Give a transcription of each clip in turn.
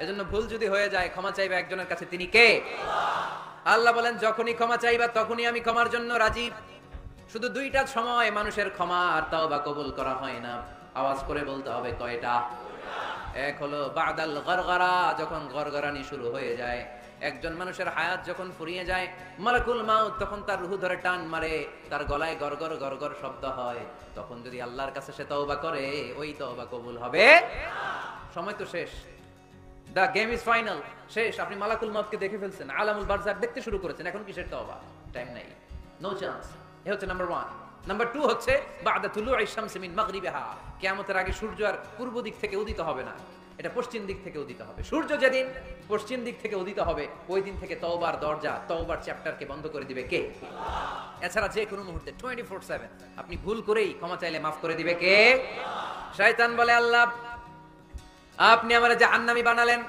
এজন্য ভুল যদি হয়ে যায় ক্ষমা চাইবে একজনের কাছে, তিনি কে? আল্লাহ বলেন যখনই ক্ষমা চাইবা তখনই আমি ক্ষমার জন্য রাজি। শুধু দুইটা সময় মানুষের ক্ষমা আর তাওবা কবুল করা হয় না, আওয়াজ করে বলতে হবে কয়টা? এক হলো বাদাল গরগরা, যখন গরগরানি শুরু হয়ে যায়। একজন মানুষের হায়াত যখন ফুরিয়ে যায়, মালাকুল মাউত তখন তার রূহ ধরে টান মারে, তার গলায় গরগর গরগর শব্দ হয়, তখন যদি আল্লাহর কাছে সে তওবা করে, ওই তওবা কবুল হবে? সময় তো শেষ, দা গেম ইজ ফাইনাল, শেষ। আপনি মালাকুল মাউতকে দেখে ফেলছেন, আলামুল বারজাখ দেখতে শুরু করেছেন, এখন কিসের তওবা? টাইম নাই, নো চান্স। এই হচ্ছে নাম্বার 1। নাম্বার 2 হচ্ছে বাদা তুলুই শামসি মিন মাগরিবিহা, কিয়ামতের আগে সূর্য আর পূর্ব দিক থেকে উদিত হবে না, এটা পশ্চিম দিক থেকে উদিত হবে। সূর্য যেদিন পশ্চিম দিক থেকে উদিত হবে, ওই দিন থেকে তওবার দরজা, তওবার চ্যাপ্টারকে বন্ধ করে দিবে কে? এছাড়া যে কোনো মুহূর্তে 24/7 আপনি ভুল করেই ক্ষমা চাইলে মাফ করে দিবে কে? শয়তান বলে, আল্লাহ আপনি আমারে জাহান্নামী বানালেন,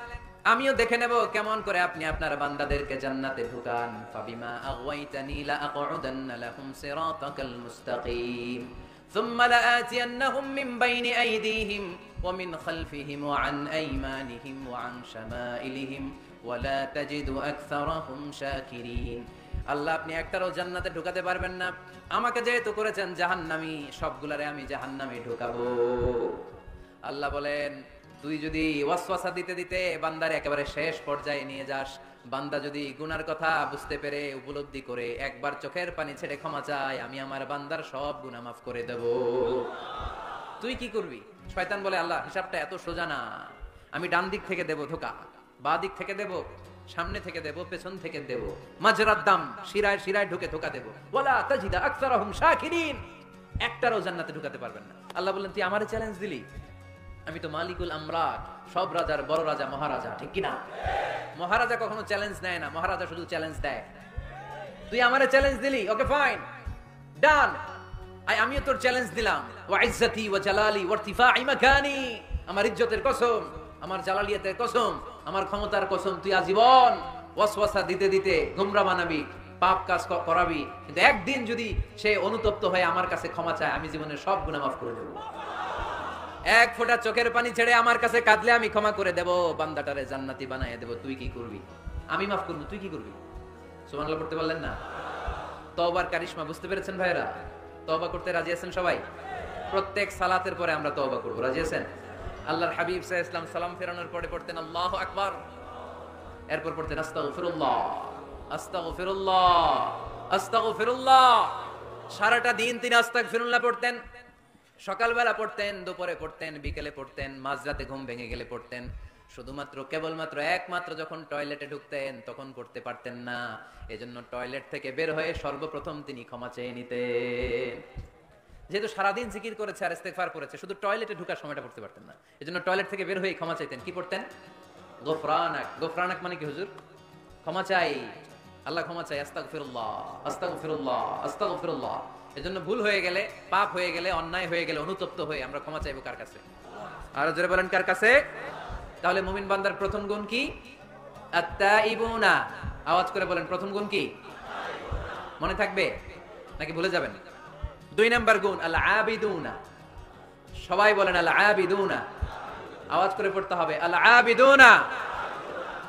আমিও দেখে নেব কেমন করে আপনি আপনার বান্দাদেরকে জান্নাতে ঢুকান। ফাবিমা আগওয়াইতানি লা আকউদান্না লাহুম সিরাতাকাল মুস্তাকিম ثم لآتينهم من بين أيديهم ومن خلفهم وعن أيمانهم وعن شمائلهم ولا تجد أكثرهم شاكرين। আল্লাহ আপনি একটারও জান্নাতে ঢুকাতে পারবেন না, আমাকে যেহেতু করেছেন জাহান্নামী, সবগুলারে আমি জাহান্নামে ঢুকাবো। আল্লাহ বলেন তুই যদি ওয়াসওয়াসা দিতে দিতে বান্দার একেবারে শেষ পর্যায়ে নিয়ে যাস, বান্দা যদি গুনার কথা বুঝতে পেরে উপলব্ধি করে একবার চোখের পানি ছেড়ে ক্ষমা চায়, আমি আমার বান্দার সব গুনাহ মাফ করে দেব। তুই কি করবি? শয়তান বলে, আল্লাহ হিসাবটা এত সোজা না, আমি ডান দিক থেকে দেব ধোকা, বাঁ দিক থেকে দেব, সামনে থেকে দেব, পেছন থেকে দেব, মাজরাদ দাম, শিরায় শিরায় ঢুকে ধোকা দেব। ওয়ালা তাজিদা আকসারহুম শাকিরিন, একটারও জান্নাতে ঢুকাতে পারবেন না। আল্লাহ বললেন তুই আমারে চ্যালেঞ্জ দিলি, আমি তো মালিকুল আমরাত, সব রাজার বড় রাজা, মহারাজা, ঠিক কি না? মহারাজা কখনো চ্যালেঞ্জ নেয় না, মহারাজা শুধু চ্যালেঞ্জ দেয়। তুই আমারে চ্যালেঞ্জ দিলি, ওকে ফাইন, ডান, আমিও তোর চ্যালেঞ্জ দিলাম। ওয়া ইজ্জতি ওয়া জালালি ওয়া ইরতিফাই মাকানি, আমার ইজ্জতের কসম, আমার জালালিয়াতের কসম, আমার ক্ষমতার কসম, তুই আজীবন ওয়াসওয়াসা দিতে দিতে গোমরা বানাবি, পাপ কাজ করাবি, কিন্তু একদিন যদি সে অনুতপ্ত হয়ে আমার কাছে ক্ষমা চায়, আমি জীবনের সব গুনাহ মাফ করে দেব। এক ফোঁটা চোখের পানি ছেড়ে আমার কাছে কাঁদলে আমি ক্ষমা করে দেব, বান্দাটারে জান্নাতি বানায় দেব। তুই কি করবি? আমি মাফ করব, তুই কি করবি? সুবহানাল্লাহ পড়তে পারলেন না? তওবার কারিশমা বুঝতে পেরেছেন ভাইরা? তওবা করতে রাজি আছেন সবাই? প্রত্যেক সালাতের পরে আমরা তওবা করব, রাজি আছেন? আল্লাহর হাবিব সাল্লাল্লাহু আলাইহি ওয়াসাল্লাম সালাম ফেরানোর পরে পড়তেন আল্লাহু আকবার, এরপর পড়তেন আস্তাগফিরুল্লাহ আস্তাগফিরুল্লাহ আস্তাগফিরুল্লাহ। সারাটা দিন তিনি আস্তাগফিরুল্লাহ পড়তেন, সকালবেলা পড়তেন, দুপুরে পড়তেন, বিকেলে পড়তেন, মাঝরাতে ঘুম ভেঙে গেলে পড়তেন। শুধুমাত্র কেবলমাত্র একমাত্র যখন টয়লেটে ঢুকতেন তখন পড়তে পারতেন না, এজন্য টয়লেট থেকে বের হয়ে সর্বপ্রথম তিনি ক্ষমা চেয়ে নিতেন। যেহেতু সারাদিন জিকির করেছে আর ইস্তেগফার করেছে, শুধু টয়লেটে ঢোকার সময়টা পড়তে পারতেন না, এজন্য টয়লেট থেকে বের হয়ে ক্ষমা চাইতেন। কি পড়তেন? গফরানাক। গফরানাক মানে কি হুজুর? ক্ষমা চাই, আল্লাহ ক্ষমা চাই, আস্তাগফিরুল্লাহ আস্তাগফিরুল্লাহ আস্তাগফিরুল্লাহ। এজন্য ভুল হয়ে গেলে, পাপ হয়ে গেলে, অন্যায় হয়ে গেলে, অনুতপ্ত হয়ে আমরা ক্ষমা চাইবো কার কাছে? আর জোরে বলেন কার কাছে? তাহলে মুমিন বান্দার প্রথম গুণ কি? আত-তাইবুনা। আওয়াজ করে বলেন প্রথম গুণ কি? মনে থাকবে নাকি ভুলে যাবেন? 2 নাম্বার গুণ আল-আবিদুনা। সবাই বলেন আল-আবিদুনা, আওয়াজ করে পড়তে হবে আল-আবিদুনা।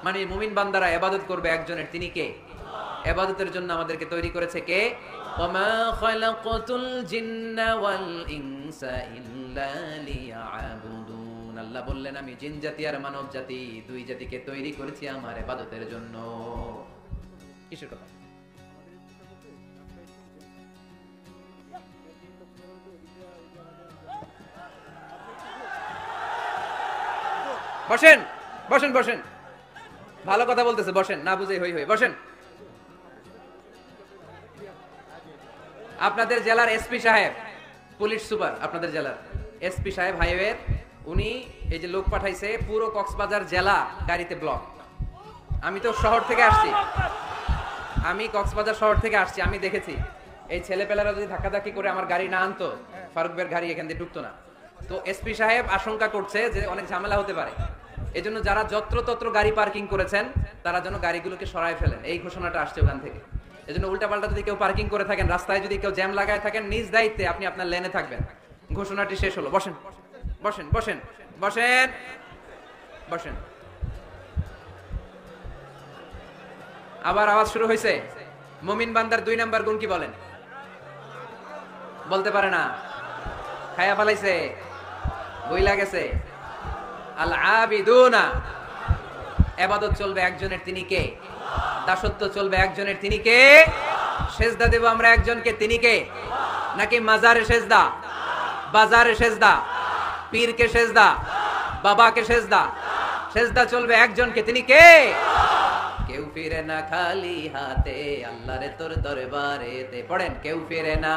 মানে মুমিন বান্দারা ইবাদত করবে একজনের, তিনি কে? ইবাদতের জন্য আমাদেরকে তৈরি করেছে কে? ওয়ামা খালাকাতুল জিন্না ওয়াল ইনসা ইল্লা লিয়াবুদুন। আল্লাহ বললেন আমি জিন জাতি আর মানব জাতি, দুই জাতিকে তৈরি করেছি আমার ইবাদতের জন্য। কিসের কথা? বসেন বসেন বসেন, ভালো কথা বলতেছে, বসেন, না বুঝে হই হই, বসেন। আপনাদের জেলার এসপি সাহেব, পুলিশ সুপার আপনাদের জেলার এসপি সাহেব হাইওয়ে, উনি এই যে লোক পাঠাইছে, পুরো কক্সবাজার জেলা গাড়িতে ব্লক। আমি তো শহর থেকে আসছি, আমি কক্সবাজার শহর থেকে আসছি, আমি দেখেছি এই ছেলেপেলারা যদি ধাক্কাধাক্কি করে আমার গাড়ি না আনতো, ফারুক ভাইয়ের গাড়ি এখান দিয়ে ঢুকতো না। তো এসপি সাহেব আশঙ্কা করছে যে অনেক ঝামেলা হতে পারে, এজন্য যারা যত্রতত্র গাড়ি পার্কিং করেছেন তারা যেন গাড়িগুলোকে সরায় ফেলেন, এই ঘোষণাটা আসছে ওখান থেকে। এজন্য উল্টাপাল্টা যদি কেউ পার্কিং করে থাকেন, রাস্তায় যদি কেউ জ্যাম লাগায় থাকেন, নিজ দায়িত্বে আপনি আপনার লেনে থাকবেন। ঘোষণাটি শেষ হলো, বসেন বসেন বসেন বসেন বসেন। আবার আওয়াজ শুরু হয়েছে। মুমিন বান্দার 2 নাম্বার গুণ কি বলেন? বলতে পারে না, খায়া ফেলাইছে, বইলা গেছে। আল আবিদুনা, ইবাদত চলবে একজনের, তিনি কে? দাসত্ব চলবে একজনের, তিনি কে? সেজদা দেব আমরা একজনকে, তিনি কে? নাকি মাজারে সেজদা, বাজারে সেজদা, পীরকে সেজদা, বাবাকে সেজদা? সেজদা চলবে একজনকে, তিনি কে? কেউ ফিরে না খালি হাতে, আল্লাহরে তোর দরবারেতে। পড়েন, কেউ ফিরে না।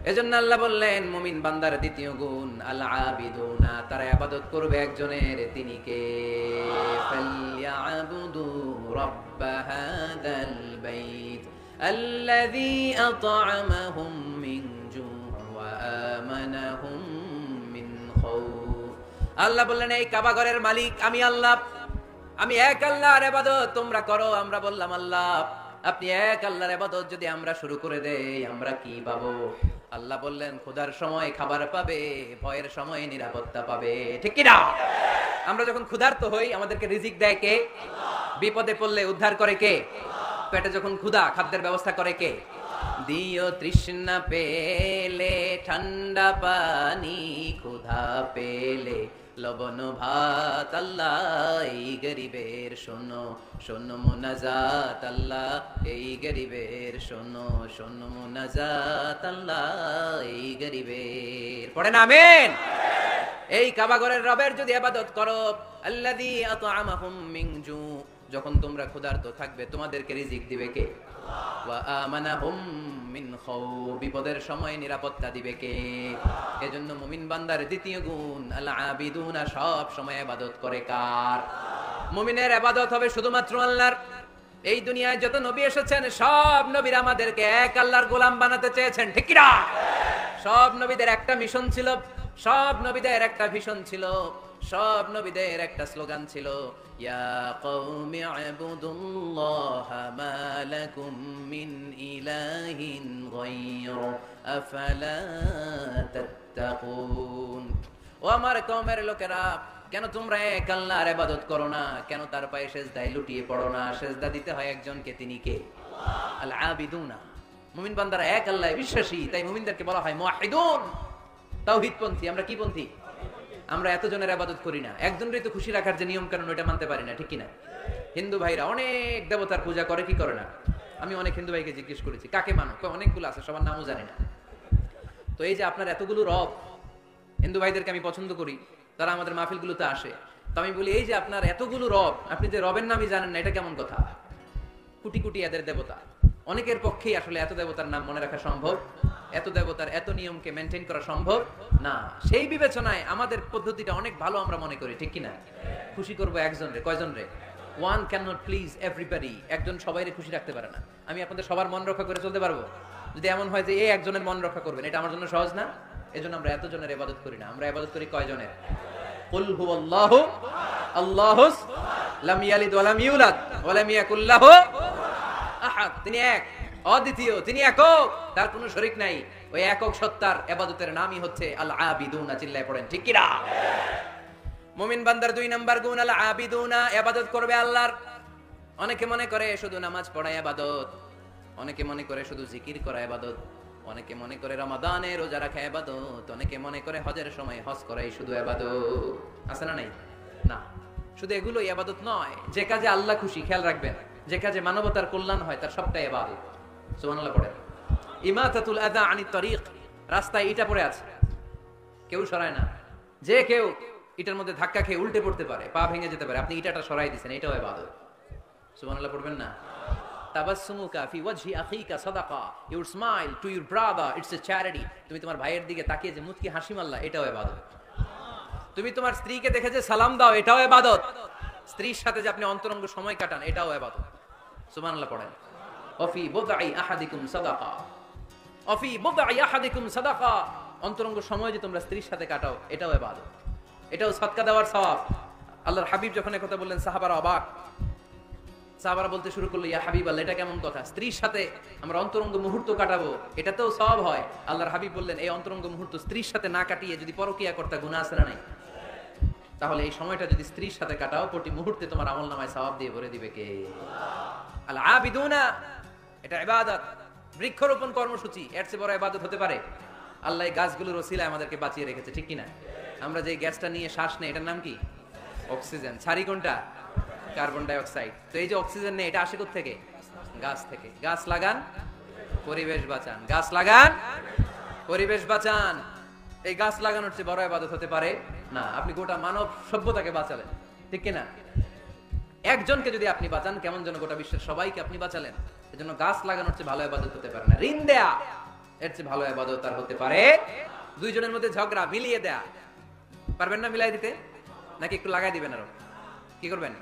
এজন্য আল্লাহ বললেন মুমিন বান্দার দ্বিতীয় গুণ আল আবিদুনা, তারা ইবাদত করবে একজনের, তিনি কে? ফালইয়াবুদু রাব্ব হাদাল বাইত আল্লাযী আত'আমাহুম মিন জু' ওয়া আমানাহুম মিন খাউফ। আল্লাহ বললেন এই কাবা ঘরের মালিক আমি আল্লাহ, আমি এক আল্লাহর ইবাদত তোমরা করো। আমরা বললাম আল্লাহ আপনি এক আল্লাহর ইবাদত যদি আমরা শুরু করে দেই আমরা কি পাবো? আল্লাহ বললেন ক্ষুধার সময় খাবার পাবে, ভয়ের সময় নিরাপত্তা পাবে, ঠিক কি না? আমরা যখন ক্ষুধার্ত হই আমাদেরকে রিজিক দেয় কে? বিপদে পড়লে উদ্ধার করে কে? পেটে যখন ক্ষুধা, খাদ্যের ব্যবস্থা করে কে? দিও তৃষ্ণা পেলে ঠান্ডা পানি, ক্ষুধা পেলে লবণ ভাত, আল্লাহ এই গরিবের শোনো শোনো মুনাজাত, আল্লাহ এই গরিবের শোনো শোনো মুনাজাত, আল্লাহ এই গরিবের। পড়েন আমিন। এই কাবা ঘরের রবের যদি ইবাদত করো, আল্লাযী আত'আমাহুম মিন জু', যখন তোমরা ক্ষুধার্ত থাকবে তোমাদেরকে রিজিক দিবে কে? ওয়া আমানাহুম মিন খাউফ, বিপদের সময় নিরাপত্তা দিবে কে? এজন্য মুমিন বান্দার দ্বিতীয় গুণ আল আবিদুনা, সব সময় ইবাদত করে কার? মুমিনের ইবাদত হবে শুধুমাত্র আল্লাহর। এই দুনিয়ায় যত নবী এসেছেন সব নবীরা আমাদেরকে এক আল্লাহর গোলাম বানাতে চেয়েছেন, ঠিক কি না? সব নবীদের একটা মিশন ছিল, সব নবীদের একটা ভিশন ছিল, সব নবীদের একটা স্লোগান ছিল, ইয়া কওমি ইবুদুল্লাহা মা লাকুম মিন ইলাহিন গায়রু আফালা তাত্তাকুন। ও আমার কওমের লোকেরা, কেন তোমরা এক আল্লাহর ইবাদত করো না? কেন তার পায়ে সেজদায় লুটিয়ে পড়ো না? সেজদা দিতে হয় একজনকে, তিনি কে? আল আবিদুনা। মুমিন বান্দারা এক আল্লাহয় বিশ্বাসী, তাই মুমিনদেরকে বলা হয় মুওয়াহিদুন, তাওহীদপন্থী। আমরা কি পন্থী? আমরা এতজনের ইবাদত করি না, একজনেরই তো খুশি রাখার যে নিয়ম কানুন ওটা মানতে পারি না, ঠিক কি না? হিন্দু ভাইরা অনেক দেবতার পূজা করে, কি করে না? আমি অনেক হিন্দু ভাইকে জিজ্ঞেস করেছি কাকে মানো, অনেকগুলো আছে, সবার নামও জানি না। তো এই যে আপনার এতগুলো রব, হিন্দু ভাইদেরকে আমি পছন্দ করি, তারা আমাদের মাহফিলগুলোতে আসে, তো আমি বলি এই যে আপনার এতগুলো রব, আপনি যে রবের নামই জানেন না, এটা কেমন কথা? কোটি কোটি এদের দেবতা, অনেকের পক্ষেই আসলে এত দেবতার নাম মনে রাখা সম্ভব, এত দেবতার এত নিয়মকে মেনটেন করা সম্ভব না। সেই বিবেচনায় আমাদের পদ্ধতিটা অনেক ভালো আমরা মনে করি, ঠিক কিনা? খুশি করবো একজন রে, কয়জন রে? One can not please everybody, একজন সবাইরে খুশি রাখতে পারে না। আমি আপনাদের সবার মন রক্ষা করে চলতে পারবো? যদি এমন হয় যে এই একজনের মন রক্ষা করবেন, এটা আমার জন্য সহজ না। এজন্য আমরা এতজনের ইবাদত করি না, আমরা ইবাদত করি কয়জনের? কুল হুয়াল্লাহু আল্লাহুস লাম ইয়ালিদ ওয়া লাম ইউলাদ ওয়া লাম ইয়াকুল লাহু আহাদ। তিনি এক, অদ্বিতীয়, তিনি একক, তার কোনো শরীক নাই। ওই একক সত্তার ইবাদতের নামই হচ্ছে আল আবিদুনা। চিল্লায় পড়েন ঠিক কি না? মুমিন বান্দার 2 নাম্বার গুণ আল আবিদুনা, ইবাদত করবে আল্লাহর। অনেকে মনে করে শুধু নামাজ পড়া ইবাদত, অনেকে মনে করে শুধু জিকির করা ইবাদত, অনেকে মনে করে রমাদানে রোজা রাখা ইবাদত, অনেকে মনে করে হজের সময় হজ করাই শুধু ইবাদত। আছে না নাই? না, শুধু এগুলো ইবাদত নয়। যে কাজে আল্লাহ খুশি, খেয়াল রাখবেন, যে কাজে মানবতার কল্যাণ হয় তার সবটাই ইবাদত। সুবহানাল্লাহ পড়েন। ইমাতাতুল আযা আনিত তারিক, রাস্তায় ইটা পড়ে আছে, কেউ সরায় না। যে কেউ ইটার মধ্যে ধাক্কা খেয়ে উল্টে পড়তে পারে, পা ভেঙে যেতে পারে, আপনি ইটাটা সরাই দিয়েছেন, এটাও ইবাদত। সুবহানাল্লাহ পড়বেন না? তাবাসসুমুকা ফি ওয়াজহি আখিকা সাদাকা, your smile to your brother it's a charity. তুমি তোমার ভাইয়ের দিকে তাকিয়ে যে মুচকি হাসি মারলা, এটাও ইবাদত। তুমি তোমার স্ত্রীকে দেখে যে সালাম দাও, এটাও ইবাদত। স্ত্রীর সাথে যে আপনি অন্তরঙ্গ সময় কাটান, এটাও ইবাদত। সুবহানাল্লাহ পড়েন। অফি বুদআই আহাদিকুম সাদাকা, অফি বুদআই আহাদিকুম সাদাকা, অন্তরঙ্গ সময় যে তোমরা স্ত্রীর সাথে কাটাও, এটাও ইবাদত, এটাও সদকা দেওয়ার সওয়াব। আল্লাহর হাবিব যখন এই কথা বললেন সাহাবারা অবাক। সাহাবারা বলতে শুরু করলো, ইয়া হাবিবাল্লাহ, এটা কেমন কথা? স্ত্রীর সাথে আমরা অন্তরঙ্গ মুহূর্ত কাটাবো, এটাতেও সওয়াব হয়? আল্লাহর হাবিব বললেন, এই অন্তরঙ্গ মুহূর্ত স্ত্রীর সাথে না কাটিয়ে যদি পরকিয়া করতে গুনাহ আছে না নাই? তাহলে এই সময়টা যদি স্ত্রীর সাথে কাটাও, প্রতি মুহূর্তে তোমার আমলনামায় সওয়াব দিয়ে ভরে দিবে কে? আল আবিদুনা, এটা ইবাদত। বৃক্ষরোপণ কর্মসূচি, এর চেয়ে বড় ইবাদত হতে পারে? আল্লাহ এই গাছগুলোর ওসিলায় আমাদেরকে বাঁচিয়ে রেখেছে, ঠিক কিনা? আমরা যে গ্যাসটা নিয়ে শ্বাস নেই, এটার নাম কি? অক্সিজেন। ছাড়ি কোনটা? Carbon die oxide. তো এই যে অক্সিজেন নেই, এটা আসে কোথা থেকে? গাছ থেকে। গাছ লাগান, পরিবেশ বাঁচান। গাছ লাগান, পরিবেশ বাঁচান। এই গাছ লাগানোর চেয়ে বড় ইবাদত হতে পারে না। আপনি গোটা মানব সভ্যতাকে বাঁচালেন, ঠিক কিনা? একজনকে যদি আপনি বাঁচান, কেমন যেন গোটা বিশ্বের সবাইকে আপনি বাঁচালেন। এজন্য গাছ লাগানোর চেয়ে ভালো ইবাদত হতে পারে না। ঋণ দেয়া, এর চেয়ে ভালো ইবাদত আর হতে পারে? দুইজনের মধ্যে ঝগড়া, মিলিয়ে দেয়া, পারবেন না মিলাই দিতে? নাকি একটু লাগাই দিবেন? আরো কি করবেন?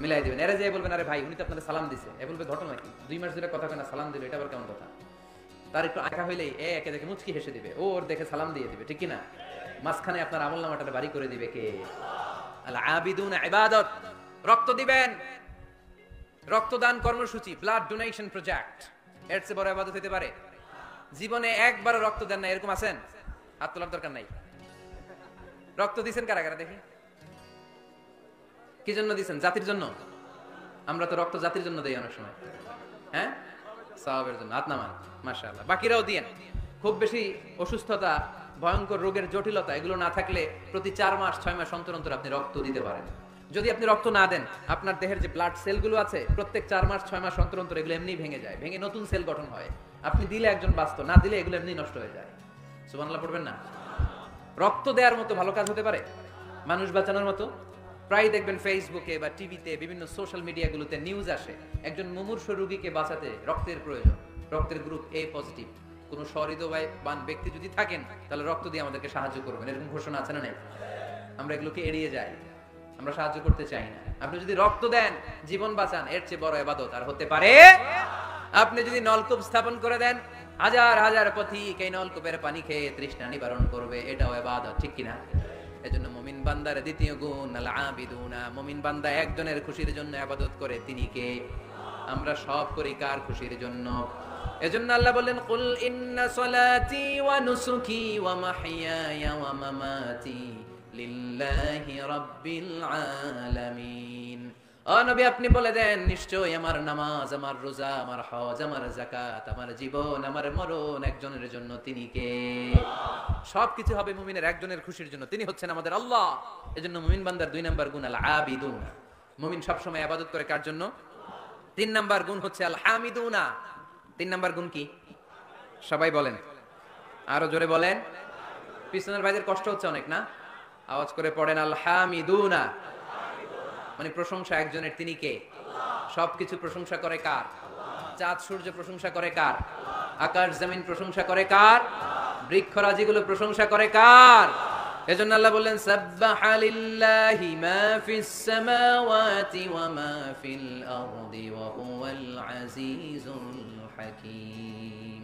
মিলাই দিবেন। এরা যে বলবেন, আরে ভাই উনি তো আপনাদের সালাম দিছে, এ বলবে ঘটনা কি? 2 মাস ধরে কথা কেনা, সালাম দিল, এটা আবার কেমন কথা? তার একটু আঁকা হইলেই একে দেখে মুচকি হেসে দিবে, ও ওর দেখে সালাম দিয়ে দিবে, ঠিক কিনা? মাঝখানে আপনার আমলনামাটা ভারী করে দিবে কে? আল আবিদুনা ইবাদত। রক্ত দিবেন, রক্তদান কর্মসূচি, ব্লাড ডোনেশন প্রজেক্ট, এর চেয়ে বড় ইবাদত হতে পারে? জীবনে একবারও রক্ত দেন না এরকম আছেন? হাত তোলার দরকার নাই। রক্ত দিবেন কারা কারা দেখি? কি জন্য দিবেন? জাতির জন্য? আমরা তো রক্ত জাতির জন্য দেই অনেক সময়, হ্যাঁ, সওয়াবের জন্য। হাত নামান, মাশাআল্লাহ। বাকিরাও দিয়েন। খুব বেশি অসুস্থতা, ভয়ঙ্কর রোগের জটিলতা এগুলো না থাকলে প্রতি 4 মাস 6 মাস অন্তর অন্তর আপনি রক্ত দিতে পারেন। যদি আপনি রক্ত না দেন, আপনার দেহের যে ব্লাড সেলগুলো আছে প্রত্যেক 4 মাস 6 মাস অন্তর অন্তর এগুলো এমনি ভেঙে যায়, ভেঙে নতুন সেল গঠন হয়। আপনি দিলে একজন বাঁচত, না দিলে এগুলো এমনি নষ্ট হয়ে যায়। সুবহানাল্লাহ পড়বেন না? রক্ত দেওয়ার মতো ভালো কাজ হতে পারে? মানুষ বাঁচানোর মতো? প্রায় দেখবেন ফেসবুকে বা টিভিতে, বিভিন্ন সোশ্যাল মিডিয়াগুলোতে নিউজ আসে, একজন মুমূর্ষু রোগীকে বাঁচাতে রক্তের প্রয়োজন, রক্তের গ্রুপ এ পজিটিভ। কোন সহৃদয়বান ব্যক্তি যদি থাকেন, তাহলে রক্ত দিয়ে আমাদেরকে সাহায্য করবেন, এরকম ঘোষণা আছে না নেই? আমরা এগুলোকে এড়িয়ে যাই, আমরা সাহায্য করতে চাই না। আপনি যদি রক্ত দেন, জীবন বাঁচান, এর চেয়ে বড় ইবাদত আর হতে পারে? আপনি যদি নলকূপ স্থাপন করে দেন, হাজার হাজার পথিক এই নলকূপের পানি খেয়ে তৃষ্ণা নিবারণ করবে, এটাও ইবাদত, ঠিক কিনা? এজন্য মুমিন বান্দার দ্বিতীয় গুণ আল আবিদুনা। মুমিন বান্দা একজনের খুশির জন্য ইবাদত করে, তিনি কে? আমরা সব করি কার খুশির জন্য? এজন্য আল্লাহ বলেন, কুল ইন্না সলাতি ওয়া নুসুকি ওয়া মাহইয়ায়া ওয়া মামাতি লিল্লাহি রাব্বিল আলামিন। ও নবী, আপনি বলে দেন, নিশ্চয়ই আমার নামাজ, আমার রোজা, আমার হজ, আমার যাকাত, আমার জীবন, আমার মরণ একজনের জন্য, তিনি কে? সবকিছু হবে মুমিনের একজনের খুশির জন্য, তিনি হচ্ছেন আমাদের আল্লাহ। এজন্য মুমিন বান্দার 2 নাম্বার গুণ আল আবিদুনা। মুমিন সবসময় ইবাদত করে কার জন্য? 3 নাম্বার গুণ হচ্ছে আল হামিদুনা। 3 নাম্বার গুণ কি? সবাই বলেন, আরো জোরে বলেন। পিছনের ভাইদের কষ্ট হচ্ছে অনেক না? আওয়াজ করে পড়েন, আল হামিদুনা। মানে প্রশংসা একজনের, তিনি কে? সবকিছু প্রশংসা করে কার? চাঁদ সূর্য প্রশংসা করে কার? আকাশ জমিন প্রশংসা করে কার? বৃক্ষরাজিগুলো প্রশংসা করে কার? এজন্য আল্লাহ বললেন, সাব্বাহা লিল্লাহি মা ফিস সামাওয়াতি ওয়া মা ফিল আরদি ওয়া হুয়াল আজিজুল হাকীম।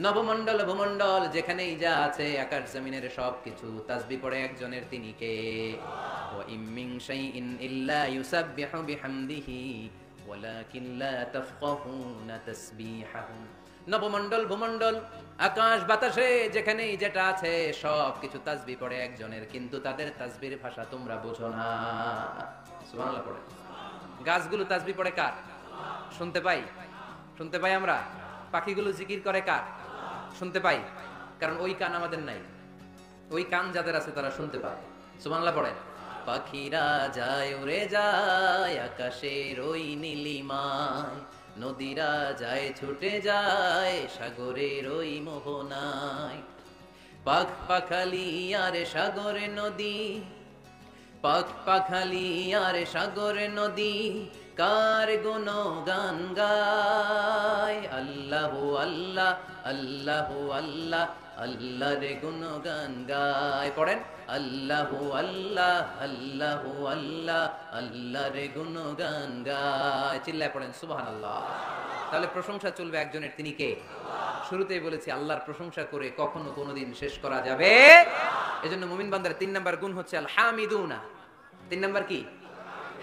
নবমণ্ডল ভূমণ্ডল যেখানেই যা আছে, আকাশ জমিনের সবকিছু তাসবিহ পড়ে একজনের, তিনি কে? ওয়া ইম মিন শাইইন ইল্লা ইউসাব্বিহু বিহামদিহি ওয়ালাকিন লা তাফকাহুনা তাসবিহাহুম। নবমণ্ডল ভূমণ্ডল আকাশ বাতাসে যেখানেই যেটা আছে সবকিছু তাসবিহ পড়ে একজনের, কিন্তু তাদের তাসবিহর ভাষা তোমরা বোঝো না। সুবহানাল্লাহ পড়ে। গাছগুলো তাসবিহ পড়ে কার? শুনতে পাই, শুনতে পাই আমরা। পাখিগুলো জিকির করে কার? শুনতে পাই, কারণ ওই কান আমাদের নাই। ওই কান যাদের আছে তারা শুনতে পায়। সুবহানাল্লাহ পড়ে। পাখিরা যায় উড়ে যায় আকাশের ওই নীলিমায়, নদীরা যায় ছুটে যায় সাগরের ওই মোহনায়। পাখ পাখালি আর সাগরে নদী, পাখ পাখালি আর সাগরে নদী, কার গুণগান গায়। আল্লাহু আল্লাহ, আল্লাহু আল্লাহ, আল্লাহর গুণগান গায়। পড়েন, আল্লাহু আল্লাহ, আল্লাহু আল্লাহ, আল্লাহর গুণগান গায়। চিল্লায় পড়েন সুবহানাল্লাহ। তাহলে প্রশংসা চলবে একজনের, তিনি কে? শুরুতেই বলেছি, আল্লাহর প্রশংসা করে কখনো কোনোদিন শেষ করা যাবে। এজন্য মুমিন বান্দার 3 নাম্বার গুণ হচ্ছে আল হামিদুনা। 3 নাম্বার কি?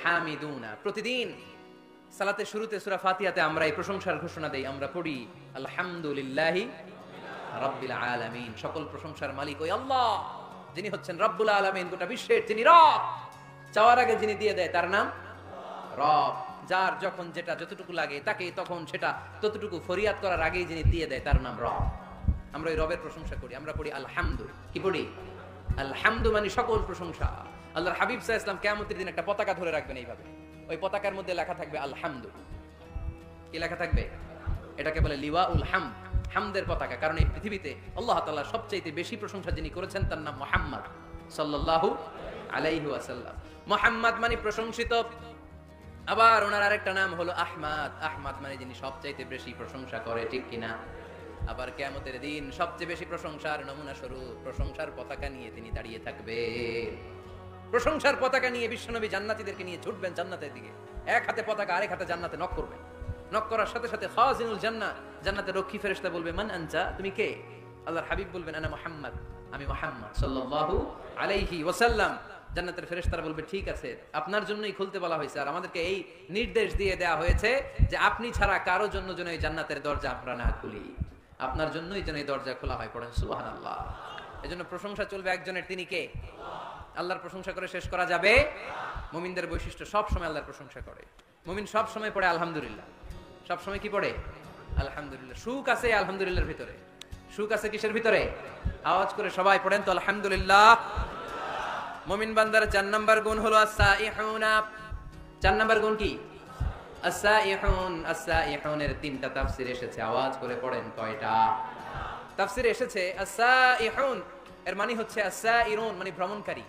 হামিদুনা। প্রতিদিন সালাতের শুরুতে সূরা ফাতিহাতে আমরা এই প্রশংসার ঘোষণা দেই, আমরা পড়ি আলহামদুলিল্লাহি রাব্বিল আলামিন। সকল প্রশংসার মালিক ওই আল্লাহ, যিনি হচ্ছেন রব্বুল আলামিন, গোটা বিশ্বের যিনি রব। চাওয়ার আগে যিনি দিয়ে দেয় তার নাম রব। যার যখন যেটা যতটুকু লাগে তাকে তখন সেটা ততটুকু ফরিয়াদ করার আগেই যিনি দিয়ে দেয় তার নাম রব। আমরা ওই রবের প্রশংসা করি, আমরা পড়ি আলহামদু। কি পড়ি? আলহামদু মানে সকল প্রশংসা। আল্লাহর হাবিব সাল্লাল্লাহু আলাইহি ওয়াসাল্লাম কিয়ামতের দিন একটা পতাকা ধরে রাখবেন এইভাবে, ওই পতাকার মধ্যে লেখা থাকবে আলহামদু। কি লেখা থাকবে? এটাকে বলে লিওয়াউল হামদ, হামদের পতাকা। কারণ এই পৃথিবীতে আল্লাহ তাআলা সবচেয়ে বেশি প্রশংসা যিনি করেছেন তার নাম মুহাম্মদ সাল্লাল্লাহু আলাইহি ওয়াসাল্লাম। মুহাম্মদ মানে প্রশংসিত। আবার ওনার আরেকটা নাম হলো আহমদ, আহমদ মানে যিনি সবচেয়ে বেশি প্রশংসা করে, ঠিক কিনা? আবার কিয়ামতের দিন সবচেয়ে বেশি প্রশংসার নমুনা স্বরূপ প্রশংসার পতাকা নিয়ে তিনি দাঁড়িয়ে থাকবে। প্রশংসার পতাকা নিয়ে বিশ্বনবী জান্নাতীদেরকে নিয়ে ছুটবেন জান্নাতের দিকে। এক হাতে পতাকা, আরেক হাতে জান্নাতে নক করবেন। নক করার সাথে সাথে খাজিনুল জান্নাহ, জান্নাতের রক্ষী ফেরেশতা বলবে, মান আনতা, তুমি কে? আল্লাহর হাবিব বলবেন, আনা মুহাম্মদ, আমি মুহাম্মদ সাল্লাল্লাহু আলাইহি ওয়াসাল্লাম। জান্নাতের ফেরেশতারা বলবে, ঠিক আছে, আপনার জন্যই খুলতে বলা হয়েছে, আর আমাদেরকে এই নির্দেশ দিয়ে দেয়া হয়েছে যে আপনি ছাড়া কারো জন্য যেন এই জান্নাতের দরজা আমরা না খুলি, আপনার জন্যই যেন এই দরজা খোলা হয়। পড়েন সুবহানাল্লাহ। এজন্য প্রশংসা চলবে একজনের, তিনি কে? আল্লাহর প্রশংসা করে শেষ করা যাবে? মুমিনদের বৈশিষ্ট্য সব সময় আল্লাহর প্রশংসা করে। মুমিন সব সময় পড়ে আলহামদুলিল্লাহ। সব সময় কি পড়ে? আলহামদুলিল্লাহ। সুখ আছে আলহামদুলিল্লাহর ভিতরে। সুখ আছে কিসের ভিতরে? আওয়াজ করে সবাই পড়েন তো আলহামদুলিল্লাহ। মুমিন বান্দার 4 নাম্বার গুণ হলো as-সাইহুনা। 4 নাম্বার গুণ কি? as-সাইহুন। as-সাইহুনের 3টা তাফসীর এসেছে, আওয়াজ করে পড়েন কয়টা? তাফসীরে এসেছে as-সাইহুন এর মানে হচ্ছে as-সাইরুন মানে ভ্রমণকারী।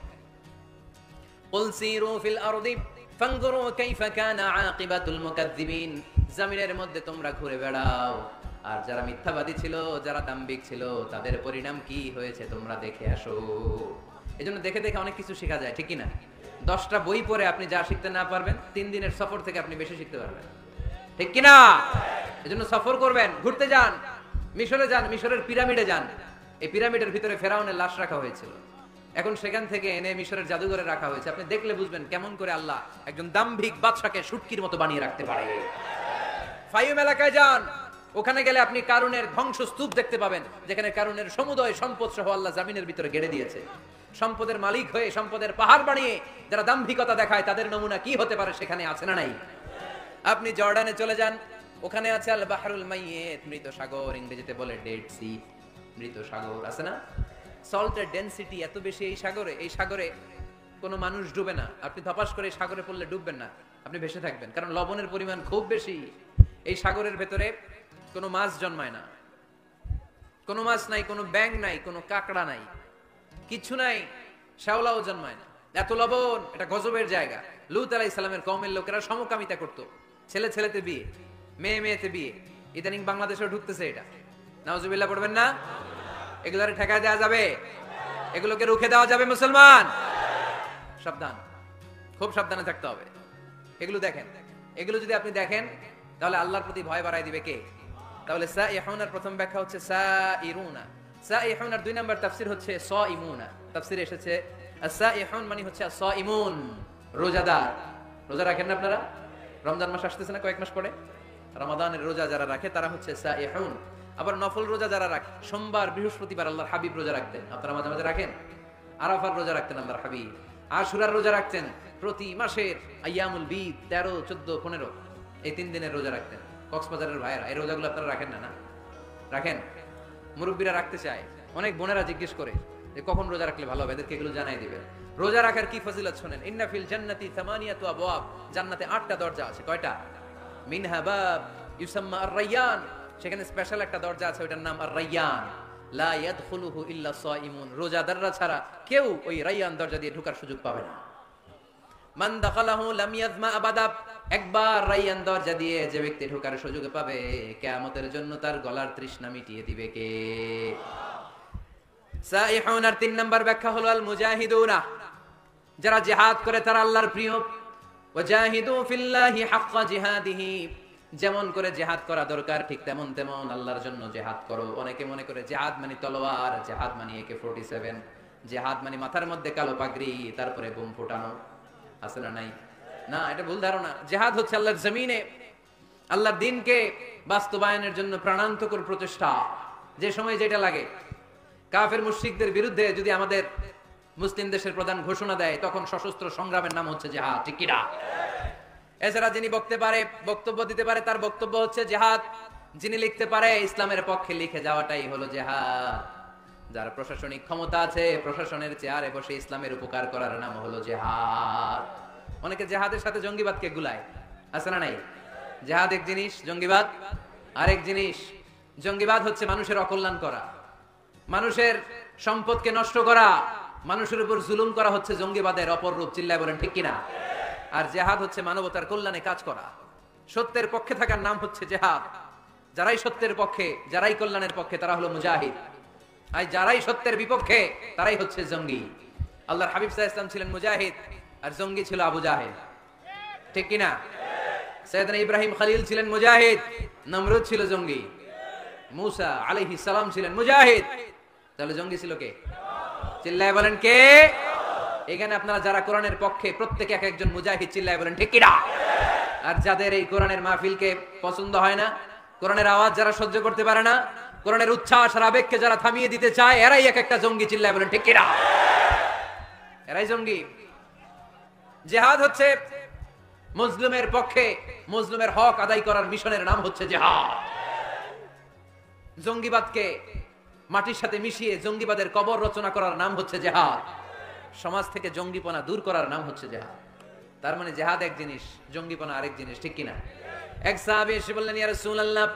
কুল সিরু ফিল আরদি ফানজুরু কাইফা কানা আকিবাতুল মুকাজ্জিবিন। জমিনের মধ্যে তোমরা ঘুরে বেড়াও, আর যারা মিথ্যাবাদী ছিল, যারা দাম্ভিক ছিল, তাদের পরিণাম কি হয়েছে তোমরা দেখে আসো। এজন্য দেখে দেখে অনেক কিছু শেখা যায়, ঠিক কি না? 10টা বই পড়ে আপনি যা শিখতে না পারবেন, 3 দিনের সফর থেকে আপনি বেশি শিখতে পারবেন, ঠিক কি না? এজন্য সফর করবেন, ঘুরতে যান, মিশরে যান, মিশরের পিরামিডে যান। এই পিরামিডের ভিতরে ফেরাউনের লাশ রাখা হয়েছিল, এখন সেখান থেকে এনে মিশরের জাদুঘরে রাখা হয়েছে। আপনি দেখলে বুঝবেন কেমন করে আল্লাহ একজন দাম্ভিক বাদশাকে শুটকির মতো বানিয়ে রাখতে পারে। ফাইম এলাকায় যান, ওখানে গেলে আপনি কারুনের ধ্বংসস্তূপ দেখতে পাবেন, যেখানে কারুনের সমুদয় সম্পদ সহ আল্লাহ জামিনের ভিতরে গেড়ে দিয়েছে। সম্পদের মালিক হয়ে সম্পদের পাহাড় বানিয়ে যারা দাম্ভিকতা দেখায় তাদের নমুনা কি হতে পারে সেখানে আছে না নাই? আপনি জর্ডানে চলে যান, ওখানে আছে আল বাহরুল মাইয়িত, মৃত সাগর, ইংরেজিতে বলে ডেড সি, মৃত সাগর আছে না? সল্টের ডেনসিটি এত বেশি এই সাগরে, এই সাগরে কোনো মানুষ ডুবে না। আপনি ধপাস করে সাগরে পড়লে ডুববেন না, আপনি ভেসে থাকবেন, কারণ লবণের পরিমাণ খুব বেশি। এই সাগরের ভেতরে কোনো মাছ জন্মায় না, কোনো মাছ নাই, কোনো ব্যাঙ নাই, কোনো কাঁকড়া নাই, কিছু নাই, শ্যাওলাও জন্মায় না। এত লবণ, এটা গজবের জায়গা। লূত আলাইহিস সালামের কওমের লোকেরা সমকামিতা করত, ছেলে ছেলেতে বিয়ে, মেয়ে মেয়েতে বিয়ে। ইদানিং বাংলাদেশেও ঢুকতেছে এটা, নাউজুবিল্লাহ পড়বেন না? এগুলোরে ঠেকায় দেওয়া যাবে? এগুলোকে রুখে দেওয়া যাবে? মুসলমান সাবধান, খুব সাবধানে থাকতে হবে। এগুলো দেখেন, এগুলো যদি আপনি দেখেন তাহলে আল্লাহর প্রতি ভয় বাড়ায় দিবে কে? তাহলে সাইহুনার প্রথম ব্যাখ্যা হচ্ছে সাইরুনা। সাইহুনার 2 নাম্বার তাফসীর হচ্ছে সাইমুনা। তাফসীরে এসেছে as-সাইহুন মানে হচ্ছে as-সাইমুন, রোজাদার। রোজা রাখেন না আপনারা? রমজান মাস আসতেছে না কয়েক মাস পরে, রমাদানের রোজা যারা রাখে তারা হচ্ছে সাইহুন। আবার নফল রোজা যারা রাখে, সোমবার বৃহস্পতিবার আল্লাহর হাবিব রোজা রাখতেন, আপনারা মাঝে মাঝে রাখেন। আরাফার রোজা রাখতেন আল্লাহর হাবিব, আশুরার রোজা রাখতেন, প্রতি মাসের আইয়ামুল বীদ 13, 14, 15 এই 3 দিনের রোজা রাখতেন। কক্সবাজারের ভাইয়েরা এই রোজাগুলো আপনারা রাখেন না? না রাখেন? মুরব্বীরা রাখতে চায়, অনেক বোনেরা জিজ্ঞেস করে যে কখন রোজা রাখলে ভালো হবে, এদেরকে এগুলো জানাই দিবেন। রোজা রাখার কি ফজিলত শুনেন। ইন্না ফিল জান্নাতি 8 আবওয়াব, জান্নাতে 8টা দরজা আছে। কয়টা? মিনহা বাব ইউসাম্মা আর-রায়্যান, সেখানে স্পেশাল একটা দরজা আছে, ওটার নাম আর-রায়্যান। লা ইয়াদখুলুহু ইল্লা সাইমুন, রোজাদাররা ছাড়া কেউ ওই রায়্যান দরজা দিয়ে ঢোকার সুযোগ পাবে না। মান দাখালাহু লাম ইয়াজমা আবাদা, একবার রায়্যান দরজা দিয়ে যে ব্যক্তি ঢোকার সুযোগ পাবে, কিয়ামতের জন্য তার গলার তৃষ্ণা মিটিয়ে দিবে কে? সাইহুনার 3 নাম্বার ব্যাখ্যা হলো আল মুজাহিদুনা, যারা জিহাদ করে তারা আল্লাহর প্রিয়। ওয়াজাহিদু ফিল্লাহি হাক্কা জিহাদিহি, যেমন করে জিহাদ করা দরকার ঠিক তেমন তেমন আল্লাহর জন্য জিহাদ করো। অনেকে মনে করে জিহাদ মানে তলোয়ার, জিহাদ মানে AK-47, জিহাদ মানে মাথার মধ্যে কালো পাগড়ি তারপরে বোম ফোটানো, আছে না নাই? না, এটা ভুল ধারণা। জিহাদ হচ্ছে আল্লাহর জমিনে আল্লাহর দ্বীনকে বাস্তবায়নের জন্য প্রাণান্তকর প্রচেষ্টা, যে সময় যেটা লাগে। কাফের মুশরিকদের বিরুদ্ধে যদি আমাদের মুসলিম দেশের প্রধান ঘোষণা দেয়, তখন সশস্ত্র সংগ্রামের নাম হচ্ছে জিহাদ। ঠিক কি না? এছাড়া যিনি বক্তব্য দিতে পারে তার বক্তব্য হচ্ছে জিহাদ। যিনি লিখতে পারে ইসলামের পক্ষে লিখে যাওয়াটাই হলো জিহাদ। যার প্রশাসনিক ক্ষমতা আছে, প্রশাসনের চেয়ারে বসে ইসলামের উপকার করার নাম হলো জিহাদ। অনেকে জিহাদের সাথে জঙ্গিবাদকে গুলায়, আছে না নাই? জিহাদ এক জিনিস, জঙ্গিবাদ আরেক জিনিস। জঙ্গিবাদ হচ্ছে মানুষের অকল্যাণ করা, মানুষের সম্পদকে নষ্ট করা, মানুষের উপর জুলুম করা হচ্ছে জঙ্গিবাদের অপর রূপ। চিল্লায় বলেন ঠিক কিনা? আর জিহাদ হচ্ছে মানবতার কল্যাণে কাজ করা। সত্যের পক্ষে থাকার নাম হচ্ছে জিহাদ। যারাই সত্যের পক্ষে, যারাই কল্যাণের পক্ষে, তারা হলো মুজাহিদ। আর যারাই সত্যের বিপক্ষে, তারাই হচ্ছে জঙ্গি। আল্লাহর হাবিব সাল্লাল্লাহু আলাইহি ওয়াসাল্লাম ছিলেন মুজাহিদ, আর জঙ্গি ছিল আবু জাহেল। ঠিক কিনা? সাইয়েদনা ইব্রাহিম খলিল ছিলেন মুজাহিদ, নমরুদ ছিল জঙ্গি। মুসা আলাইহিস সালাম ছিলেন মুজাহিদ, তাহলে জঙ্গি ছিল কে? চিল্লায় বলেন কে? এখানে আপনারা যারা কোরআনের পক্ষে, প্রত্যেকে এক একজন মুজাহিদ। চিল্লায় বলেন ঠিক কিনা? আর যাদের এই কোরআনের মাহফিলকে পছন্দ হয় না, কোরআনের আওয়াজ যারা সহ্য করতে পারে না, কোরআনের উচ্ছ্বাস আর আবেগকে যারা থামিয়ে দিতে চায়, এরাই এক একটা জঙ্গি। চিল্লায় বলেন ঠিক কিনা? এরাই জঙ্গি। জিহাদ হচ্ছে মুসলিমের পক্ষে, মুসলিমের হক আদায় করার মিশনের নাম হচ্ছে জিহাদ। জঙ্গিবাদকে মাটির সাথে মিশিয়ে জঙ্গিবাদের কবর রচনা করার নাম হচ্ছে জিহাদ। সমাজ থেকে জঙ্গিপনা দূর করার নাম হচ্ছে জিহাদ। তার মানে জিহাদ এক জিনিস, জঙ্গিপনা আরেক জিনিস। ঠিক কিনা? এক সাহাবী এসে বললেন, ইয়া রাসূলুল্লাহ,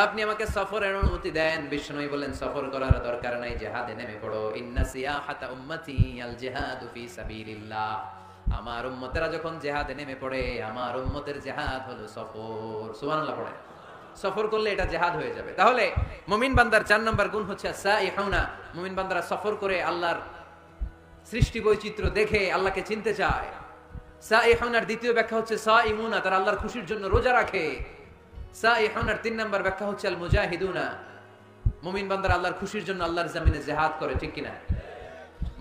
আপনি আমাকে সফরের অনুমতি দেন। বিষ্ণুই বললেন, সফর করার দরকার নাই, জিহাদে নেমে পড়ো। ইন্না সিয়াহাতা উম্মতি আল জিহাদু ফি সাবিলিল্লাহ। আমার উম্মতেরা যখন জিহাদে নেমে পড়ে, আমার উম্মতের জিহাদ হলো সফর। সুবহানাল্লাহ পড়ে। সফর করলে এটা জিহাদ হয়ে যাবে। তাহলে মুমিন বান্দার 4 নম্বর গুণ হচ্ছে সাইহুনা। মুমিন বান্দারা সফর করে আল্লাহর সৃষ্টি বৈচিত্র্য দেখে আল্লাহকে চিনতে চায়। সাইহুনার দ্বিতীয় ব্যাখ্যা হচ্ছে সাইমুনা, তারা আল্লাহর খুশির জন্য রোজা রাখে। সাইহুনার 3 নম্বর ব্যাখ্যা হচ্ছে আল মুজাহিদুনা। মুমিন বান্দারা আল্লাহর খুশির জন্য আল্লাহর জমিনে জিহাদ করে। ঠিক কিনা?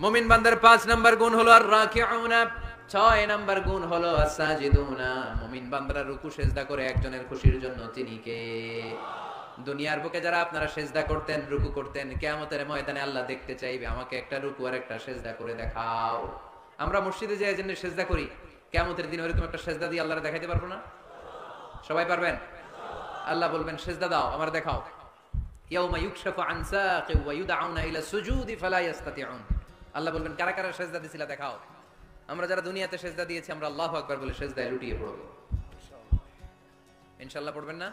মুমিন বান্দার 5 নম্বর গুণ হলো আর রাকিউনা। 6 নম্বর গুণ হলো আস-সাজিদুনা। মুমিন বান্দারা রুকু সিজদা করে একজনের খুশির জন্য, তিনি কে? দুনিয়ার বুকে যারা আপনারা সিজদা করতেন, রুকু করতেন, কিয়ামতের ময়দানে আল্লাহ দেখতে চাইবে, আমাকে একটা রুকু আর একটা সিজদা করে দেখাও। আমরা মসজিদে যাই জন্য সিজদা করি, কিয়ামতের দিন ওরকম একটা সিজদা দিয়ে আল্লাহরে দেখাইতে পারবো না? সবাই পারবেন? আল্লাহ বলবেন, সিজদা দাও, আমার দেখাও। ইয়াউমা ইউকশাফু আন সাকি ওয়া ইউদআউনা ইলা সুজুদি ফালা ইস্তাতিউন। আল্লাহ বলবেন, কারা কারা সিজদা দিছিলা দেখাও। আমরা যারা দুনিয়াতে সিজদা দিয়েছি, আমরা আল্লাহু আকবার বলে সিজদায় লুটিয়ে পড়ব। ইনশাআল্লাহ পড়বেন না?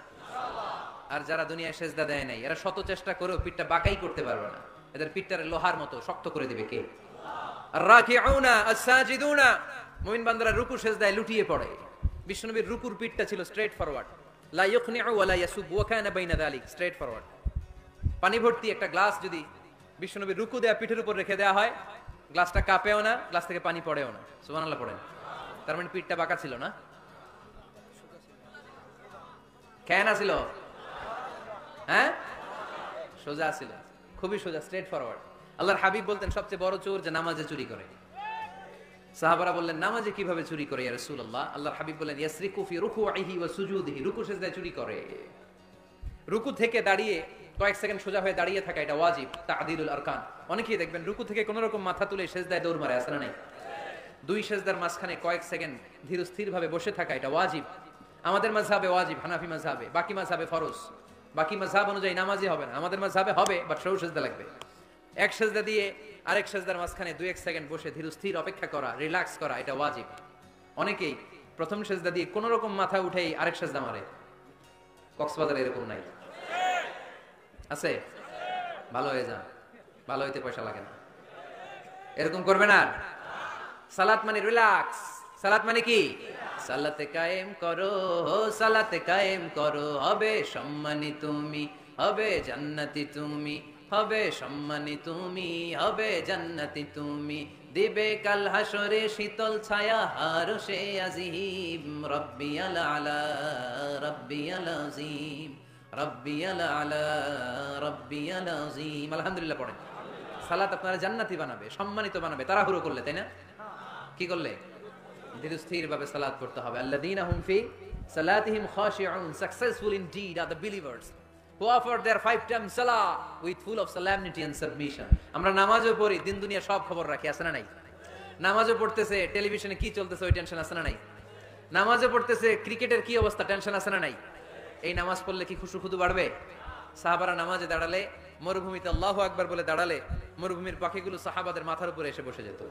আর যারা দুনিয়ায় সিজদা দেয় নাই, এরা শত চেষ্টা করেও পিঠটা বাঁকাই করতে পারবে না। এদের পিঠটারে লোহার মতো শক্ত করে দিবে কে? আর-রাকিউনা আস-সাজিদুনা। মুমিন বান্দারা রুকু সিজদায় লুটিয়ে পড়ে। বিশ্বনবীর রুকুর পিঠটা ছিল স্ট্রেট ফরওয়ার্ড, লা ইউকনিউ ওয়া লা ইয়াসুব ওয়া কানা বাইনা যালিক, স্ট্রেট ফরওয়ার্ড। পানি ভর্তি একটা গ্লাস যদি বিশ্বনবীর রুকু দেয়া পিঠের উপর রেখে দেওয়া হয়, গ্লাসটা কাঁপেও না, গ্লাস থেকে পানি পড়েও না। সুবহানাল্লাহ পড়েন। তার মানে পিঠটা বাঁকা ছিল না, কেনা ছিল? হ্যাঁ, সোজা ছিল, খুবই সোজা, স্ট্রেট ফরওয়ার্ড। আল্লাহর হাবিব বলতেন, সবচেয়ে বড় চোর যে নামাজে চুরি করে। সাহাবারা বললেন, নামাজে কিভাবে চুরি করে ইয়া রাসূলুল্লাহ? আল্লাহর হাবিব বললেন, ইয়াসরিকু ফি রুকুইহি ওয়া সুজুদিহি। রুকু সিজদায় চুরি করে। রুকু থেকে দাঁড়িয়ে কয়েক সেকেন্ড সোজা হয়ে দাঁড়িয়ে থাকা, এটা ওয়াজিব, তা'দিলুল আরকান। অনেকেই দেখবেন রুকু থেকে কোন রকম মাথা তুলে সিজদায় দৌড় মারে, আছে না নাই? 2 সিজদার মাঝখানে কয়েক সেকেন্ড ধীর স্থির ভাবে বসে থাকা, এটা ওয়াজিব। আমাদের মাযহাবে ওয়াজিব, হানাফি মাযহাবে, বাকি মাযহাবে ফরজ। বাকি মাযহাব অনুযায়ী নামাজই হবে না, আমাদের মাযহাবে হবে, বাট সরু সিজদা লাগবে। এক সিজদা দিয়ে আরেক সিজদার মাঝখানে 2-1 সেকেন্ড বসে ধীর স্থির অপেক্ষা করা, রিল্যাক্স করা, এটা ওয়াজিব। অনেকেই প্রথম সিজদা দিয়ে কোন রকম মাথা উঠেই আরেক সিজদা মারে। কক্সবাজারে এরকম নাই? আছে? ভালো হয়ে যান, ভালো হইতে পয়সা লাগে না। এরকম করবে না। সালাত মানে রিল্যাক্স। সালাত মানে কি? সালাতে কায়েম করো, সালাতে কায়েম করো, হবে সম্মানী তুমি, হবে জান্নাতি তুমি, হবে সম্মানী তুমি, হবে জান্নাতি তুমি, দিবে কাল হাসরে শীতল ছায়া আরশে আজিম। রব্বিয়াল আলা, রব্বিয়াল আযীম, রব্বিয়াল আলা, রব্বিয়াল আযীম। আলহামদুলিল্লাহ পড়েন। সালাত আপনারা জান্নাতি বানাবে, সম্মানিত বানাবে। তাড়াহুড়ো করলে, তাই না? কি করলে? ধীর স্থির ভাবে সালাত করতে হবে। আল্লাযীনা হুম ফি সালাতিহিম খাশিউন, successful indeed are the believers. who offer their 5 times salah with full of solemnity and submission. আমরা নামাজও পড়ি, দিন দুনিয়া সব খবর রাখি, আছে না নাই? নামাজও পড়তেছে, টেলিভিশনে কি চলতেছে ওই টেনশন আছে না নাই? নামাজও পড়তেছে, ক্রিকেটের কি অবস্থা টেনশন আছে না নাই? এই নামাজ পড়লে কি খুশু খুদু বাড়বে? সাহাবারা নামাজে দাঁড়ালে, মরুভূমিতে আল্লাহু আকবার বলে দাঁড়ালে, মরুভূমির পাখিগুলো সাহাবাদের মাথার উপরে এসে বসে যেত।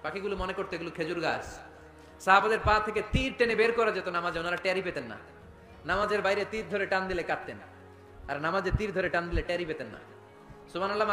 পাখিগুলো মনে করতে এগুলো খেজুর গাছ। সাহাবাদের পা থেকে তীর টেনে বের করা যেত নামাজে, ওনারা টেরি পেতেন না। নামাজের বাইরে তীর ধরে টান দিলে কাঁদতেন, আর নামাজে তীর ধরে টান দিলে টেরি পেতেন না। সুবহানাল্লাহ।